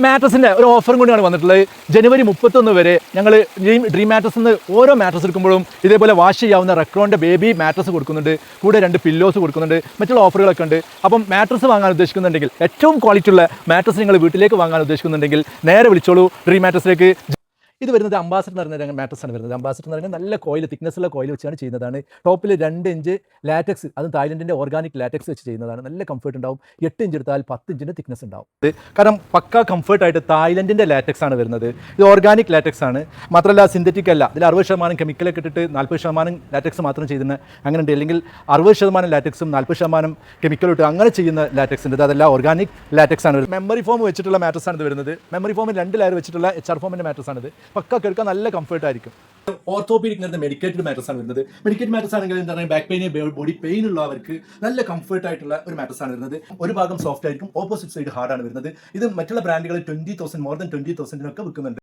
മാട്രസിൻ്റെ ഒരു ഓഫറും കൂടിയാണ് വന്നിട്ടുള്ളത്. ജനുവരി 31 വരെ ഞങ്ങൾ ഡ്രീം മാട്രസിൽ നിന്ന് ഓരോ മാട്രസ് എടുക്കുമ്പോഴും ഇതേപോലെ വാഷ് ചെയ്യാവുന്ന റെക്രോണിൻ്റെ ബേബി മാട്രസ് കൊടുക്കുന്നുണ്ട്, കൂടെ 2 പില്ലോസ് കൊടുക്കുന്നുണ്ട്, മറ്റുള്ള ഓഫറുകളൊക്കെ ഉണ്ട്. അപ്പം മാട്രസ് വാങ്ങാൻ ഉദ്ദേശിക്കുന്നുണ്ടെങ്കിൽ, ഏറ്റവും ക്വാളിറ്റി ഉള്ള മാട്രസ് നിങ്ങൾ വീട്ടിലേക്ക് വാങ്ങാൻ ഉദ്ദേശിക്കുന്നുണ്ടെങ്കിൽ നേരെ വിളിച്ചോളൂ ഡ്രീം മാട്രസിലേക്ക്. ഇത് വരുന്നത് അംബാസഡർ എന്ന് പറയുന്ന മാട്രസാണ് വരുന്നത്. അംബാസഡർ എന്ന് പറയുന്നത് നല്ല കോയിൽ, തിക്നെസ് ഉള്ള കോയിൽ വെച്ചാണ് ചെയ്യുന്നതാണ്. ടോപ്പിൽ 2 ഇഞ്ച് ലാറ്റക്സ്, അതും തായ്ലൻഡിൻ്റെ ഓർഗാനിക് ലാറ്റക്സ് വെച്ച് ചെയ്യുന്നതാണ്. നല്ല കംഫർട്ട് ഉണ്ടാവും. 8 ഇഞ്ച് എടുത്താൽ 10 ഇഞ്ചിൻ്റെ തിക്നെസ് ഉണ്ടാവും. കാരണം പക്ക കംഫർട്ടായിട്ട് തായ്ലൻഡിൻ്റെ ലാറ്റക്സ് ആണ് വരുന്നത്. ഇത് ഓർഗാനിക് ലാറ്റക്സ് ആണ്, മാത്രമല്ല സിന്തറ്റിക് അല്ല. ഇതിൽ 60% കെമിക്കലൊക്കെ ഇട്ടിട്ട് 40% ലാറ്റക്സ് മാത്രം ചെയ്യുന്ന അങ്ങനെ ഉണ്ട്. അല്ലെങ്കിൽ 60% ലാറ്റക്സും 40% കെമിക്കലും ഇട്ട് അങ്ങനെ ചെയ്യുന്ന ലാറ്റക്സ് ഉണ്ട്. അതെല്ലാം ഓർഗാനിക് ലാറ്റക്സ് ആണ്. മെമ്മറി ഫോം വെച്ചിട്ടുള്ള മാട്രസ് ആണ് ഇത് വരുന്നത്. മെമ്മറി ഫോമിൽ 2 ലെയർ വെച്ചിട്ടുള്ള HR ഫോമിൻ്റെ മാട്രസ് ആണിത്. പക്ക കേൾക്കാൻ നല്ല കംഫർട്ട് ആയിരിക്കും. ഓർത്തോപീഡിക് എന്ന് മെഡിക്കേറ്റഡ് മാട്രസ് ആണ് വരുന്നത്. മെഡിക്കേറ്റഡ് മാട്രസ് ആണെങ്കിൽ എന്താ പറയുക, ബാക്ക് പെയിൻ, ബോഡി പെയിൻ ഉള്ളവർക്ക് നല്ല കംഫർട്ട് ആയിട്ടുള്ള ഒരു മാട്രസ് ആണ് വരുന്നത്. ഒരു ഭാഗം സോഫ്റ്റ് ആയിരിക്കും, ഓപ്പോസിറ്റ് സൈഡ് ഹാർഡ് ആണ് വരുന്നത്. ഇത് മറ്റുള്ള ബ്രാൻഡുകൾ 20,000 മോർ ദാൻ 20,000 വിൽക്കുന്നുണ്ട്.